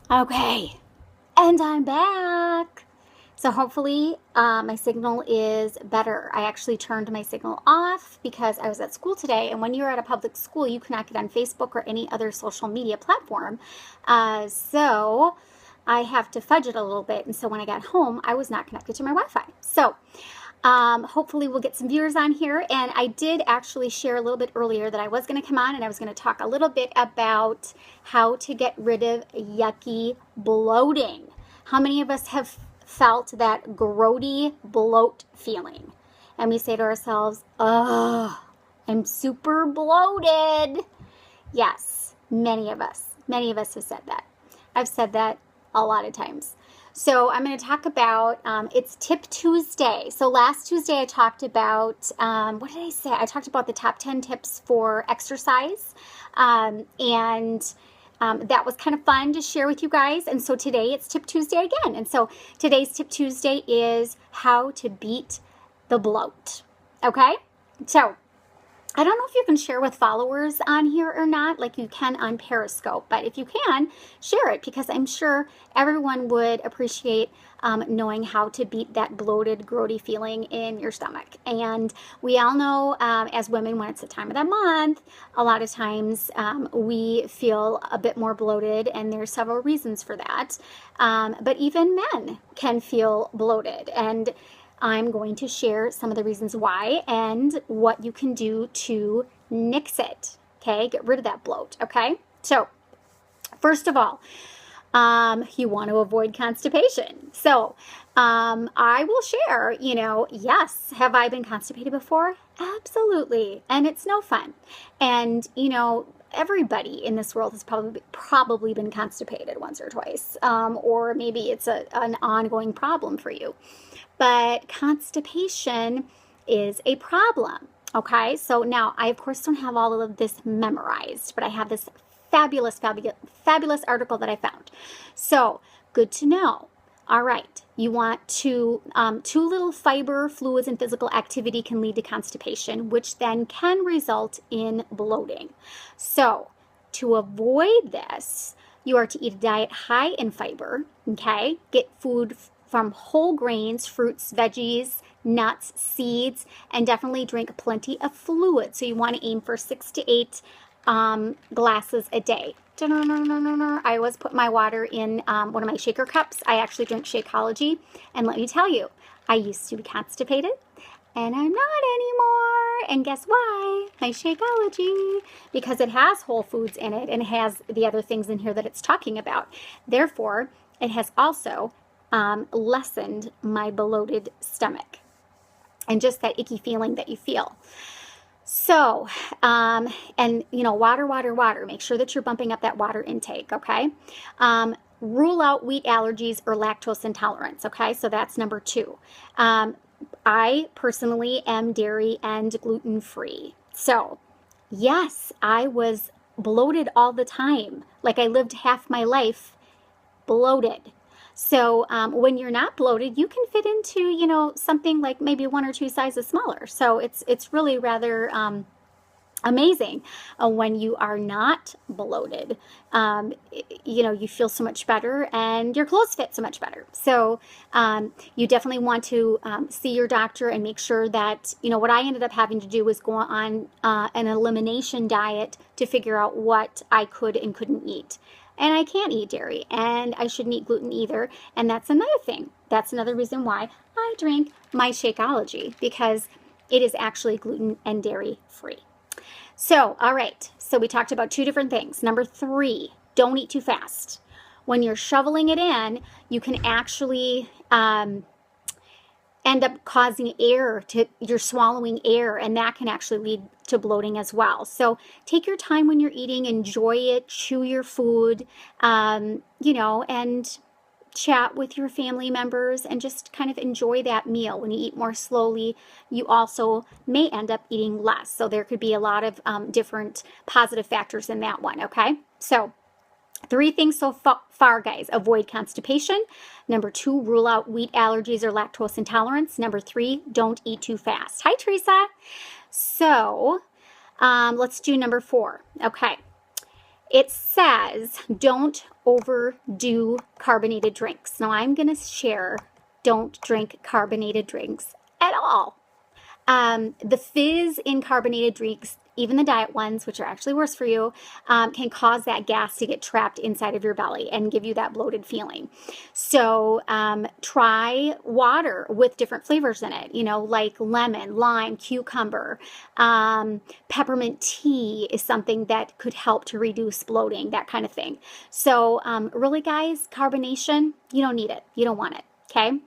Okay, and I'm back. So hopefully my signal is better. I actually turned my signal off because I was at school today, and when you're at a public school, you cannot get on Facebook or any other social media platform. So I have to fudge it a little bit, and so when I got home, I was not connected to my Wi-Fi. So hopefully we'll get some viewers on here. And I did actually share a little bit earlier that I was going to come on and I was going to talk a little bit about how to get rid of yucky bloating. How many of us have felt that grody bloat feeling? And we say to ourselves, oh, I'm super bloated. Yes, many of us have said that. I've said that a lot of times. So I'm going to talk about, it's Tip Tuesday. So last Tuesday I talked about, what did I say? I talked about the top 10 tips for exercise. And that was kind of fun to share with you guys. And so today it's Tip Tuesday again. And so today's Tip Tuesday is how to beat the bloat. Okay? So I don't know if you can share with followers on here or not, like you can on Periscope, but if you can, share it because I'm sure everyone would appreciate knowing how to beat that bloated, grody feeling in your stomach. And we all know as women, when it's the time of the month, a lot of times we feel a bit more bloated, and there's several reasons for that. But even men can feel bloated, and I'm going to share some of the reasons why and what you can do to nix it, okay? Get rid of that bloat, okay? So, first of all, you want to avoid constipation. So, I will share, yes, have I been constipated before? Absolutely. And it's no fun. And, everybody in this world has probably been constipated once or twice, or maybe it's an ongoing problem for you. But constipation is a problem, okay? So now, I, of course, don't have all of this memorized, but I have this fabulous article that I found. So, good to know. All right, you want to, too little fiber, fluids, and physical activity can lead to constipation, which then can result in bloating. So, to avoid this, you are to eat a diet high in fiber, okay? Get food from whole grains, fruits, veggies, nuts, seeds, and definitely drink plenty of fluid. So you want to aim for 6 to 8 glasses a day. I always put my water in one of my shaker cups. I actually drink Shakeology, and let me tell you, I used to be constipated, and I'm not anymore. And guess why? My Shakeology, because it has whole foods in it and it has the other things in here that it's talking about. Therefore, it has also lessened my bloated stomach and just that icky feeling that you feel. So, and water. Make sure that you're bumping up that water intake, okay? Rule out wheat allergies or lactose intolerance, okay? So that's number 2. I personally am dairy and gluten-free. So, yes, I was bloated all the time. Like I lived half my life bloated. So when you're not bloated, you can fit into, something like maybe 1 or 2 sizes smaller. So it's really rather amazing when you are not bloated. You feel so much better and your clothes fit so much better. So you definitely want to see your doctor and make sure that, what I ended up having to do was go on an elimination diet to figure out what I could and couldn't eat. And I can't eat dairy, and I shouldn't eat gluten either. And that's another thing. That's another reason why I drink my Shakeology, because it is actually gluten and dairy free. So, all right. So we talked about 2 different things. Number 3, don't eat too fast. When you're shoveling it in, you can actually end up causing you're swallowing air, and that can actually lead to bloating as well. So take your time when you're eating, enjoy it, chew your food, and chat with your family members and just kind of enjoy that meal. When you eat more slowly, you also may end up eating less. So there could be a lot of different positive factors in that one, okay? So 3 things so far, guys. Avoid constipation. Number 2, rule out wheat allergies or lactose intolerance. Number 3, don't eat too fast. Hi, Teresa. So let's do number 4. Okay. it says don't overdo carbonated drinks. Now I'm going to share don't drink carbonated drinks at all. The fizz in carbonated drinks, even the diet ones, which are actually worse for you, can cause that gas to get trapped inside of your belly and give you that bloated feeling. So try water with different flavors in it, like lemon, lime, cucumber. Peppermint tea is something that could help to reduce bloating, that kind of thing. So really, guys, carbonation, you don't need it. You don't want it, okay?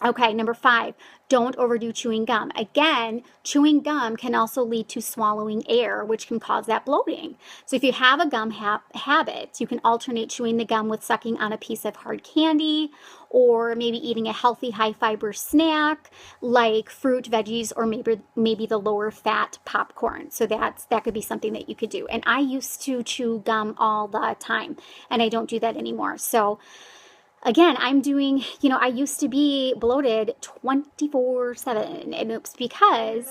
Okay, number 5, don't overdo chewing gum. Again, chewing gum can also lead to swallowing air, which can cause that bloating. So if you have a gum habit, you can alternate chewing the gum with sucking on a piece of hard candy, or maybe eating a healthy high fiber snack like fruit, veggies, or maybe the lower fat popcorn. So that could be something that you could do. And I used to chew gum all the time, and I don't do that anymore. So again, I'm doing, I used to be bloated 24/7, and it's because,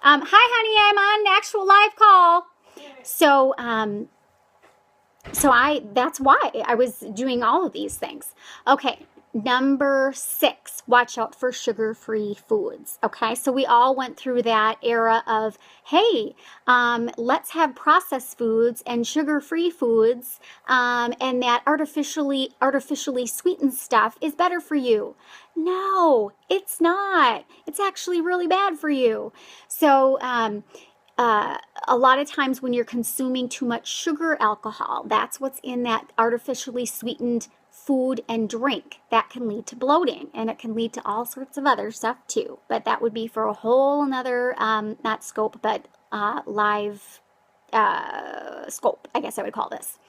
hi honey, I'm on an actual live call. So that's why I was doing all of these things. Okay. Number 6, watch out for sugar-free foods. Okay, so we all went through that era of, hey, let's have processed foods and sugar-free foods, and that artificially sweetened stuff is better for you. No, it's not. It's actually really bad for you. So, a lot of times when you're consuming too much sugar alcohol, that's what's in that artificially sweetened food and drink, that can lead to bloating, and it can lead to all sorts of other stuff too. But that would be for a whole another, not scope, but live scope, I guess I would call this.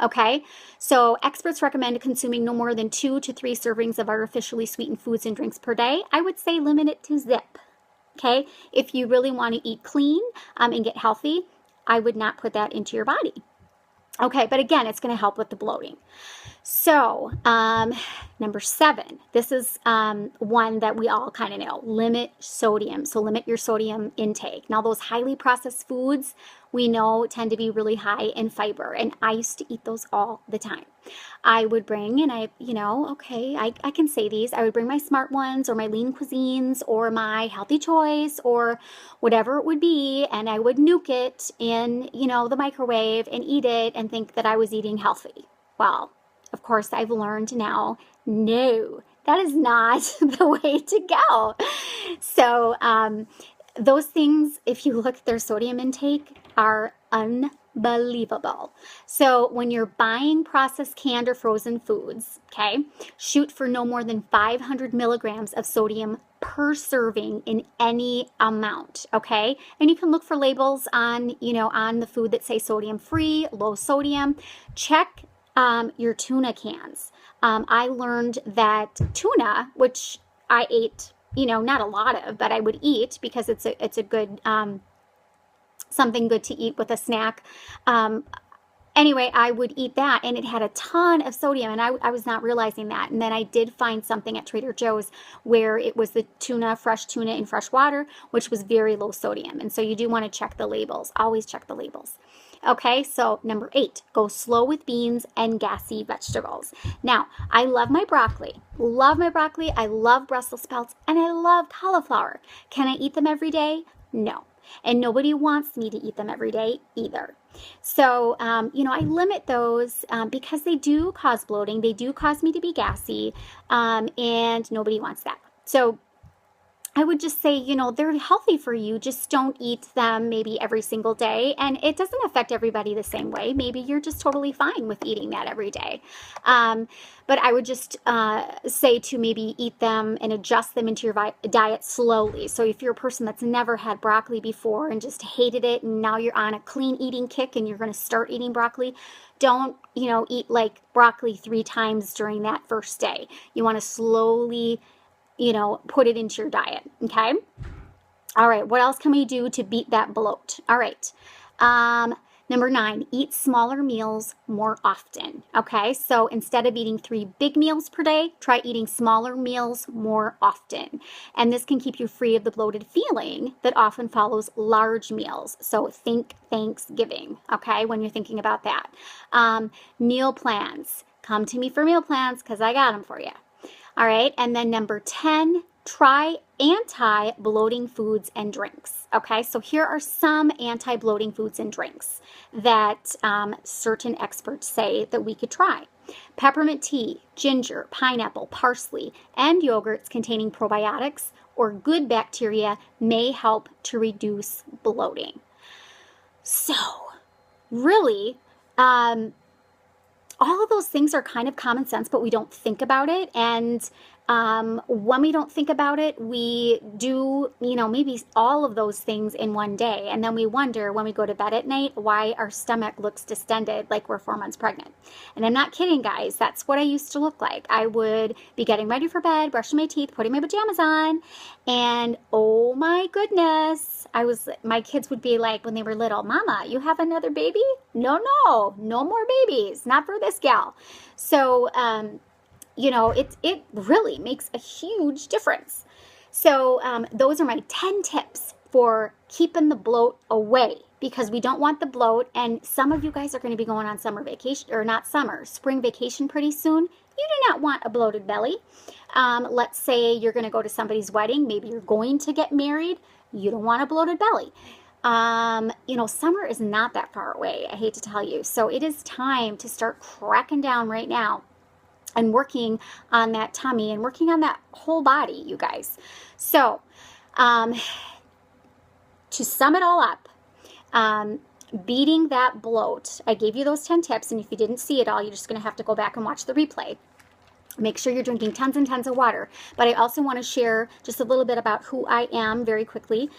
Okay, so experts recommend consuming no more than 2 to 3 servings of artificially sweetened foods and drinks per day. I would say limit it to zip. Okay, if you really want to eat clean and get healthy, I would not put that into your body. Okay, but again, it's going to help with the bloating. So, number 7, this is one that we all kind of know, limit sodium. So limit your sodium intake. Now, those highly processed foods we know tend to be really high in fiber, and I used to eat those all the time. I would bring, and I can say these, I would bring my Smart Ones or my Lean Cuisines or my Healthy Choice or whatever it would be, and I would nuke it in, the microwave and eat it and think that I was eating healthy. Well, of course, I've learned now, no, that is not the way to go. So those things, if you look at their sodium intake, are unbelievable. So when you're buying processed canned or frozen foods, okay, shoot for no more than 500 milligrams of sodium per serving in any amount, okay? And you can look for labels on, on the food that say sodium free, low sodium. Check your tuna cans. I learned that tuna, which I ate, not a lot of, but I would eat because it's a good, something good to eat with a snack. Anyway, I would eat that, and it had a ton of sodium, and I was not realizing that. And then I did find something at Trader Joe's where it was the fresh tuna in fresh water, which was very low sodium. And so you do want to check the labels. Always check the labels. Okay, so number 8, go slow with beans and gassy vegetables. Now, I love my broccoli. I love Brussels sprouts, and I love cauliflower. Can I eat them every day? No. And nobody wants me to eat them every day either. So, I limit those because they do cause bloating. They do cause me to be gassy, and nobody wants that. So I would just say, they're healthy for you. Just don't eat them maybe every single day. And it doesn't affect everybody the same way. Maybe you're just totally fine with eating that every day. But I would just say to maybe eat them and adjust them into your diet slowly. So if you're a person that's never had broccoli before and just hated it, and now you're on a clean eating kick and you're going to start eating broccoli, don't, eat like broccoli 3 times during that first day. You want to slowly put it into your diet, okay? All right, what else can we do to beat that bloat? All right, Number 9, eat smaller meals more often. Okay, so instead of eating 3 big meals per day, try eating smaller meals more often. And this can keep you free of the bloated feeling that often follows large meals. So think Thanksgiving, okay, when you're thinking about that. Meal plans. Come to me for meal plans because I got them for you. All right, and then number 10, try anti-bloating foods and drinks. Okay, so here are some anti-bloating foods and drinks that certain experts say that we could try. Peppermint tea, ginger, pineapple, parsley, and yogurts containing probiotics or good bacteria may help to reduce bloating. So, really, all of those things are kind of common sense, but we don't think about it. And when we don't think about it, we do, maybe all of those things in one day. And then we wonder when we go to bed at night why our stomach looks distended like we're 4 months pregnant. And I'm not kidding, guys. That's what I used to look like. I would be getting ready for bed, brushing my teeth, putting my pajamas on, and oh my goodness, my kids would be like, when they were little, Mama, you have another baby? No more babies. Not for this gal. So, it really makes a huge difference. So those are my 10 tips for keeping the bloat away, because we don't want the bloat. And some of you guys are going to be going on summer vacation, or not summer, spring vacation pretty soon. You do not want a bloated belly. Let's say you're going to go to somebody's wedding. Maybe you're going to get married. You don't want a bloated belly. Summer is not that far away, I hate to tell you. So it is time to start cracking down right now and working on that tummy and working on that whole body, you guys. So, to sum it all up, beating that bloat, I gave you those 10 tips, and if you didn't see it all, you're just going to have to go back and watch the replay. Make sure you're drinking tons and tons of water. But I also want to share just a little bit about who I am very quickly.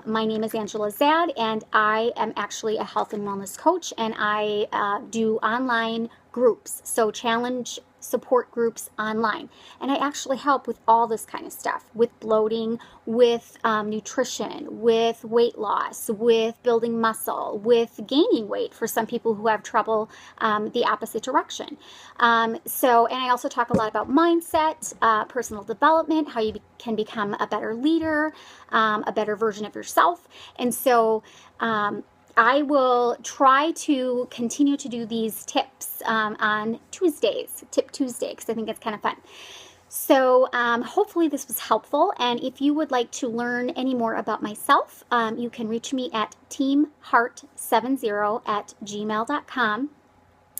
My name is Angela Zad, and I am actually a health and wellness coach, and I do online groups, so challenge support groups online. And I actually help with all this kind of stuff, with bloating, with nutrition, with weight loss, with building muscle, with gaining weight for some people who have trouble the opposite direction. And I also talk a lot about mindset, personal development, how you can become a better leader, a better version of yourself. And so I will try to continue to do these tips on Tuesdays, Tip Tuesday, because I think it's kind of fun. So hopefully this was helpful. And if you would like to learn any more about myself, you can reach me at teamheart70@gmail.com.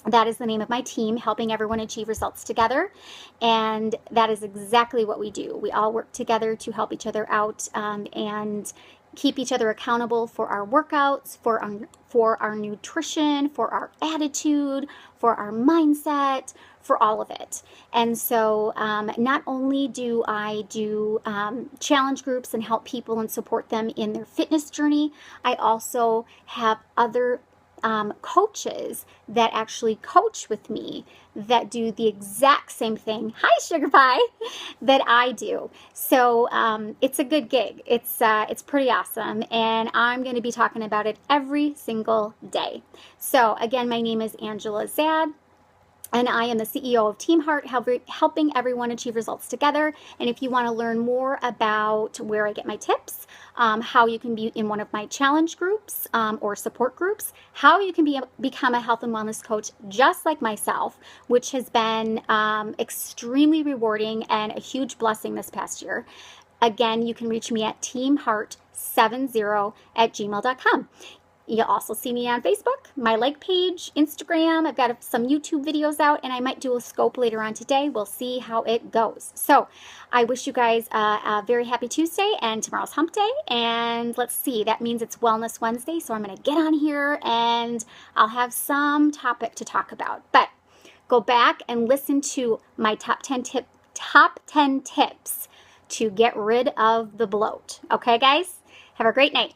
That is the name of my team, helping everyone achieve results together. And that is exactly what we do. We all work together to help each other out and keep each other accountable for our workouts, for our nutrition, for our attitude, for our mindset, for all of it. And so not only do I do challenge groups and help people and support them in their fitness journey, I also have other coaches that actually coach with me that do the exact same thing, hi sugar pie, that I do. So it's a good gig. It's pretty awesome, and I'm going to be talking about it every single day. So again, my name is Angela Zad, and I am the CEO of Team Heart, helping everyone achieve results together. And if you want to learn more about where I get my tips, how you can be in one of my challenge groups or support groups, how you can become a health and wellness coach just like myself, which has been extremely rewarding and a huge blessing this past year. Again, you can reach me at teamheart70@gmail.com. You'll also see me on Facebook, my like page, Instagram. I've got some YouTube videos out, and I might do a scope later on today. We'll see how it goes. So I wish you guys a very happy Tuesday, and tomorrow's hump day. And let's see, that means it's Wellness Wednesday. So I'm going to get on here and I'll have some topic to talk about. But go back and listen to my top 10 tips to get rid of the bloat. Okay, guys? Have a great night.